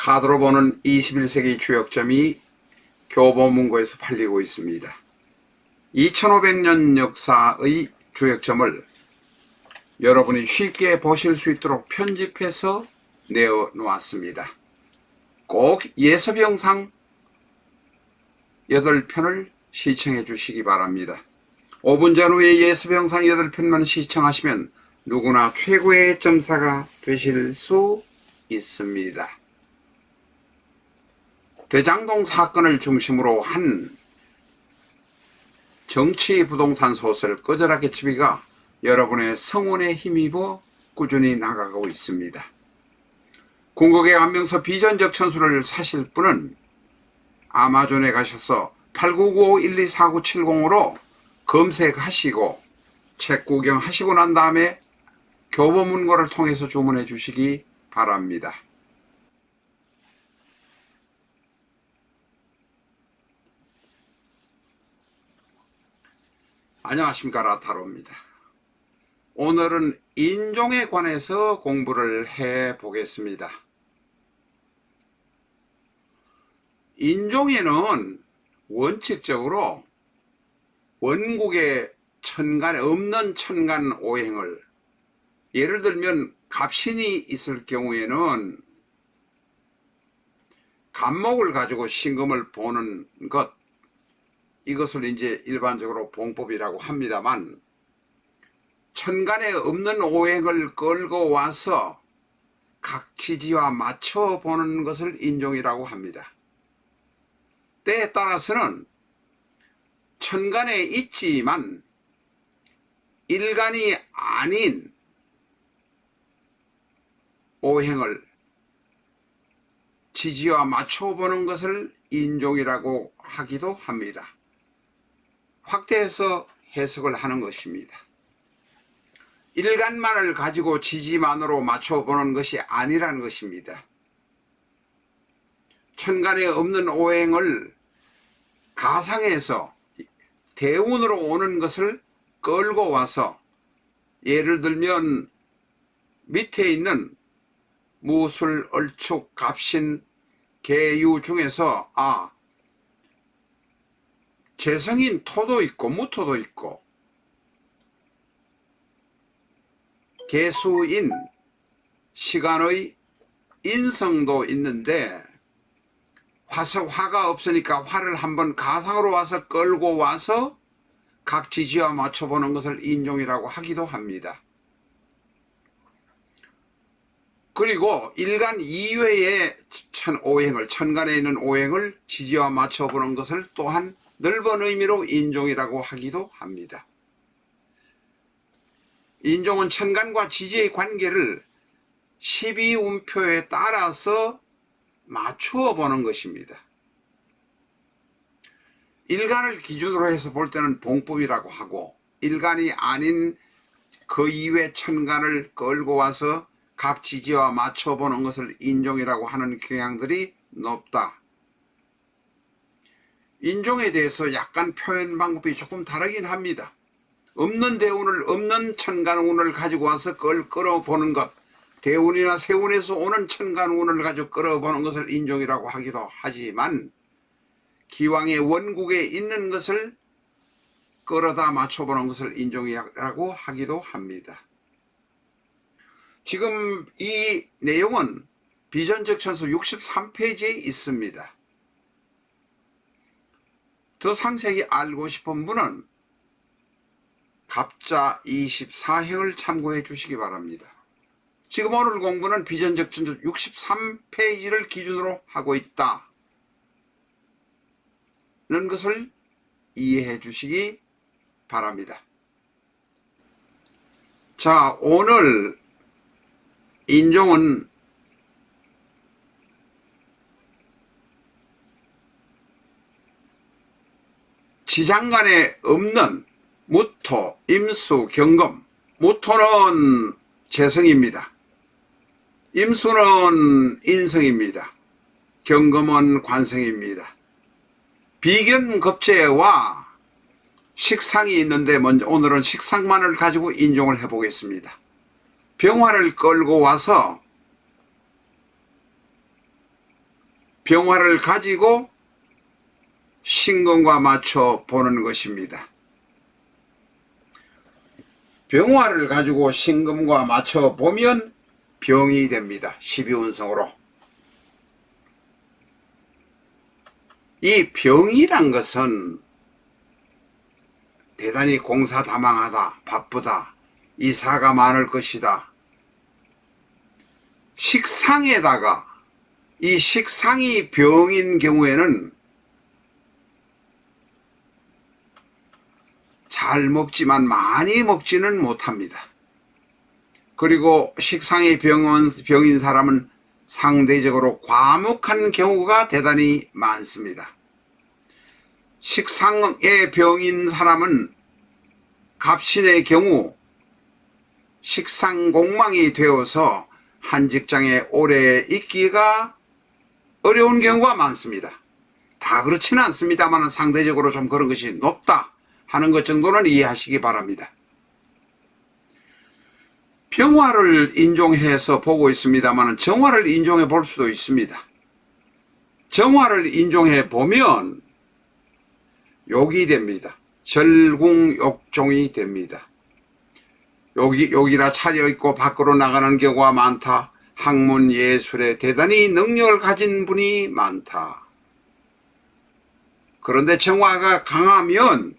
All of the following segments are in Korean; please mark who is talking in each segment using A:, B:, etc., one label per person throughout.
A: 카드로 보는 21세기 주역점이 교보문고에서 팔리고 있습니다. 2500년 역사의 주역점을 여러분이 쉽게 보실 수 있도록 편집해서 내어놓았습니다. 꼭 예습 영상 8편을 시청해 주시기 바랍니다. 5분 전후에 예습 영상 8편만 시청하시면 누구나 최고의 점사가 되실 수 있습니다. 대장동 사건을 중심으로 한 정치 부동산 소설 꺼져라 개츠비가 여러분의 성원에 힘입어 꾸준히 나가고 있습니다. 궁극의 안명서 비전적 천수를 사실 분은 아마존에 가셔서 8995-124970으로 검색하시고 책 구경하시고 난 다음에 교보문고를 통해서 주문해 주시기 바랍니다. 안녕하십니까, 라타로입니다. 오늘은 인종에 관해서 공부를 해 보겠습니다. 인종에는 원칙적으로 원국의 천간에 없는 천간 오행을, 예를 들면 갑신이 있을 경우에는 갑목을 가지고 신금을 보는 것, 이것을 이제 일반적으로 봉법이라고 합니다만, 천간에 없는 오행을 끌고 와서 각 지지와 맞춰 보는 것을 인종이라고 합니다. 때에 따라서는 천간에 있지만 일간이 아닌 오행을 지지와 맞춰 보는 것을 인종이라고 하기도 합니다. 확대해서 해석을 하는 것입니다. 일간만을 가지고 지지만으로 맞춰보는 것이 아니라는 것입니다. 천간에 없는 오행을 가상에서 대운으로 오는 것을 끌고 와서, 예를 들면 밑에 있는 무술, 얼축, 갑신, 계유 중에서 재성인 토도 있고 무토도 있고 계수인 시간의 인성도 있는데, 화가 없으니까 화를 한번 가상으로 와서 끌고 와서 각 지지와 맞춰보는 것을 인종이라고 하기도 합니다. 그리고 일간 이외의 오행을, 천간에 있는 오행을 지지와 맞춰보는 것을 또한 넓은 의미로 인종이라고 하기도 합니다. 인종은 천간과 지지의 관계를 12운표에 따라서 맞추어 보는 것입니다. 일간을 기준으로 해서 볼 때는 봉법이라고 하고, 일간이 아닌 그 이외 천간을 끌고 와서 각 지지와 맞춰 보는 것을 인종이라고 하는 경향들이 높다. 인종에 대해서 약간 표현 방법이 조금 다르긴 합니다. 없는 대운을, 없는 천간운을 가지고 와서 끌어보는 것, 대운이나 세운에서 오는 천간운을 가지고 끌어보는 것을 인종이라고 하기도 하지만, 기왕의 원국에 있는 것을 끌어다 맞춰보는 것을 인종이라고 하기도 합니다. 지금 이 내용은 비전적 천수 63페이지에 있습니다. 더 상세히 알고 싶은 분은 갑자 24행을 참고해 주시기 바랍니다. 지금 오늘 공부는 비전적 천수 63페이지를 기준으로 하고 있다는 것을 이해해 주시기 바랍니다. 자, 오늘 인종은 지장간에 없는 무토, 임수, 경금. 무토는 재성입니다. 임수는 인성입니다. 경금은 관성입니다. 비견급제와 식상이 있는데, 먼저 오늘은 식상만을 가지고 인종을 해보겠습니다. 병화를 끌고 와서 병화를 가지고 신금과 맞춰 보는 것입니다. 병화를 가지고 신금과 맞춰 보면 병이 됩니다. 12운성으로. 이 병이란 것은 대단히 공사다망하다, 바쁘다, 이사가 많을 것이다. 식상에다가 이 식상이 병인 경우에는 잘 먹지만 많이 먹지는 못합니다. 그리고 식상의 병인 사람은 상대적으로 과묵한 경우가 대단히 많습니다. 식상의 병인 사람은 갑신의 경우 식상공망이 되어서 한 직장에 오래 있기가 어려운 경우가 많습니다. 다 그렇지는 않습니다만 상대적으로 좀 그런 것이 높다 하는 것 정도는 이해하시기 바랍니다. 병화를 인종해서 보고 있습니다만 정화를 인종해 볼 수도 있습니다. 정화를 인종해 보면 욕이 됩니다. 절궁욕종이 됩니다. 욕이라 차려입고 밖으로 나가는 경우가 많다. 학문 예술에 대단히 능력을 가진 분이 많다. 그런데 정화가 강하면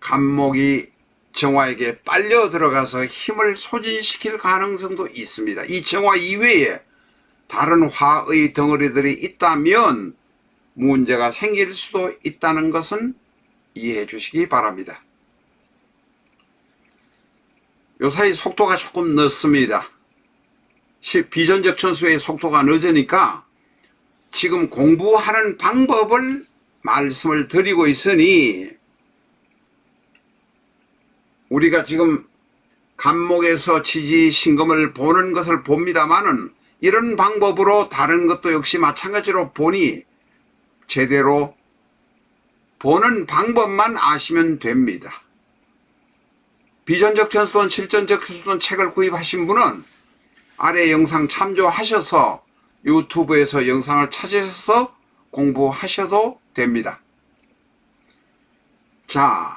A: 간목이 정화에게 빨려 들어가서 힘을 소진시킬 가능성도 있습니다. 이 정화 이외에 다른 화의 덩어리들이 있다면 문제가 생길 수도 있다는 것은 이해해 주시기 바랍니다. 요사이 속도가 조금 늦습니다. 비전적 천수의 속도가 늦으니까 지금 공부하는 방법을 말씀을 드리고 있으니 우리가 지금 간목에서 지지신금을 보는 것을 봅니다마는 이런 방법으로 다른 것도 역시 마찬가지로 보니 제대로 보는 방법만 아시면 됩니다. 비전적 천수론, 실전적 천수론 책을 구입하신 분은 아래 영상 참조하셔서 유튜브에서 영상을 찾으셔서 공부하셔도 됩니다. 자,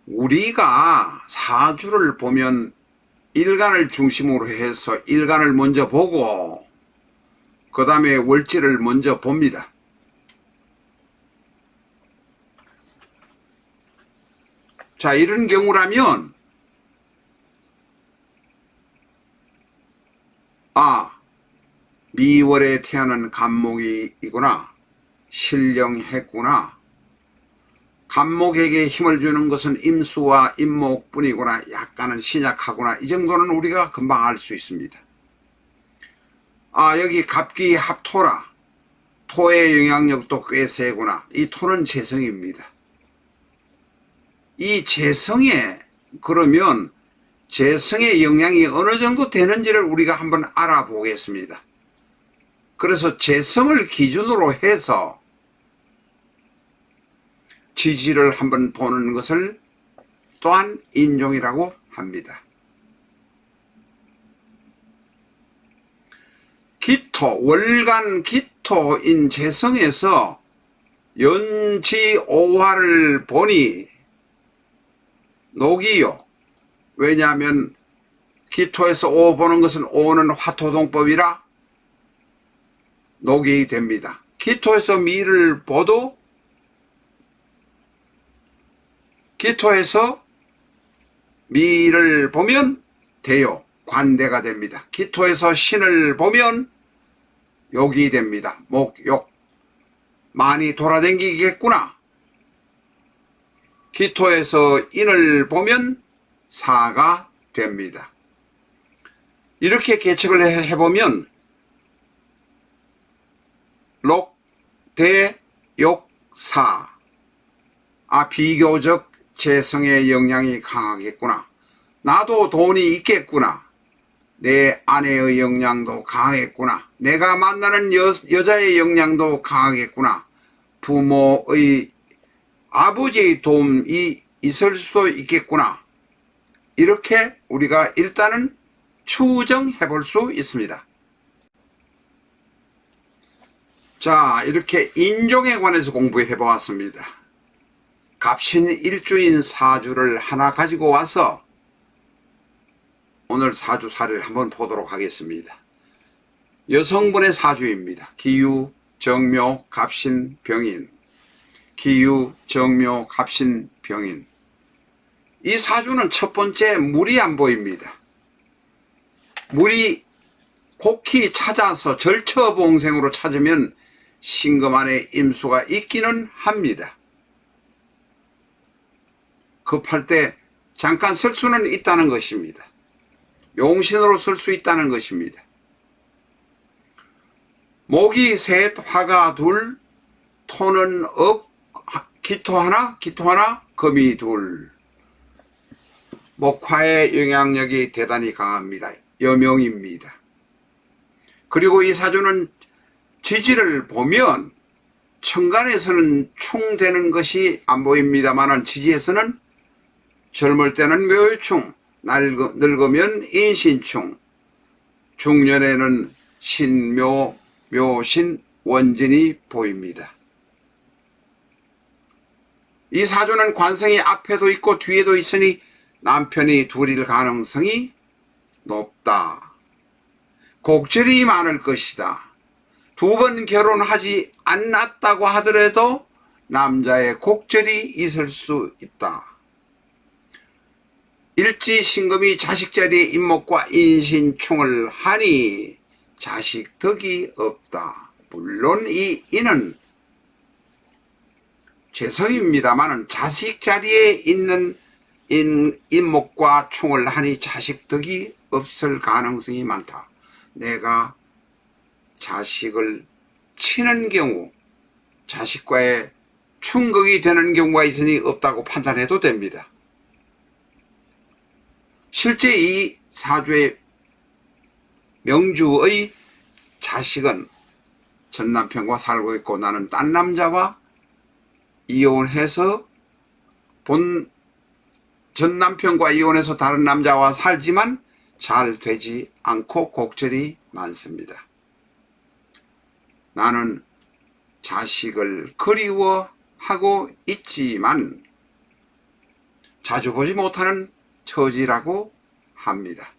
A: 우리가 사주를 보면 일간을 중심으로 해서 일간을 먼저 보고 그 다음에 월지를 먼저 봅니다. 자, 이런 경우라면 미월에 태어난 간목이구나, 신령했구나, 간목에게 힘을 주는 것은 임수와 임목뿐이구나, 약간은 신약하구나, 이 정도는 우리가 금방 알 수 있습니다. 여기 갑기 합토라, 토의 영향력도 꽤 세구나. 이 토는 재성입니다. 이 재성에 그러면 재성의 영향이 어느 정도 되는지를 우리가 한번 알아보겠습니다. 그래서 재성을 기준으로 해서 지지를 한번 보는 것을 또한 인종이라고 합니다. 기토, 월간 기토인 재성에서 연지오화를 보니 녹이요. 왜냐하면 기토에서 오 보는 것은 오는 화토동법이라 녹이 됩니다. 기토에서 미를 보도 기토에서 미를 보면 대요, 관대가 됩니다. 기토에서 신을 보면 욕이 됩니다. 목욕, 많이 돌아다니겠구나. 기토에서 인을 보면 사가 됩니다. 이렇게 계측을 해보면 록, 대, 욕, 사. 비교적 재성의 영향이 강하겠구나. 나도 돈이 있겠구나. 내 아내의 영향도 강하겠구나. 내가 만나는 여자의 영향도 강하겠구나. 부모의 아버지의 도움이 있을 수도 있겠구나. 이렇게 우리가 일단은 추정해 볼 수 있습니다. 자, 이렇게 인종에 관해서 공부해 보았습니다. 갑신 일주인 사주를 하나 가지고 와서 오늘 사주사를 한번 보도록 하겠습니다. 여성분의 사주입니다. 기유, 정묘, 갑신, 병인. 기유, 정묘, 갑신, 병인. 이 사주는 첫 번째 물이 안 보입니다. 물이 곡히 찾아서 절처봉생으로 찾으면 신금 안에 임수가 있기는 합니다. 급할 때 잠깐 쓸 수는 있다는 것입니다. 용신으로 쓸 수 있다는 것입니다. 목이 셋, 화가 둘, 토는 업, 기토 하나, 금이 둘. 목화의 영향력이 대단히 강합니다. 여명입니다. 그리고 이 사주는 지지를 보면 천간에서는 충되는 것이 안 보입니다만 지지에서는 젊을 때는 묘유충, 늙으면 인신충, 중년에는 신묘, 묘신, 원진이 보입니다. 이 사주는 관성이 앞에도 있고 뒤에도 있으니 남편이 둘일 가능성이 높다. 곡절이 많을 것이다. 두 번 결혼하지 않았다고 하더라도 남자의 곡절이 있을 수 있다. 일지신금이 자식자리에 임목과 인신충을 하니 자식 덕이 없다. 물론 이 인은 죄성입니다만 자식 자리에 있는 인목과 충을 하니 자식 덕이 없을 가능성이 많다. 내가 자식을 치는 경우 자식과의 충극이 되는 경우가 있으니 없다고 판단해도 됩니다. 실제 이 사주의 명주의 자식은 전 남편과 살고 있고 나는 딴 남자와 이혼해서 전 남편과 이혼해서 다른 남자와 살지만 잘 되지 않고 곡절이 많습니다. 나는 자식을 그리워하고 있지만 자주 보지 못하는 처지라고 합니다.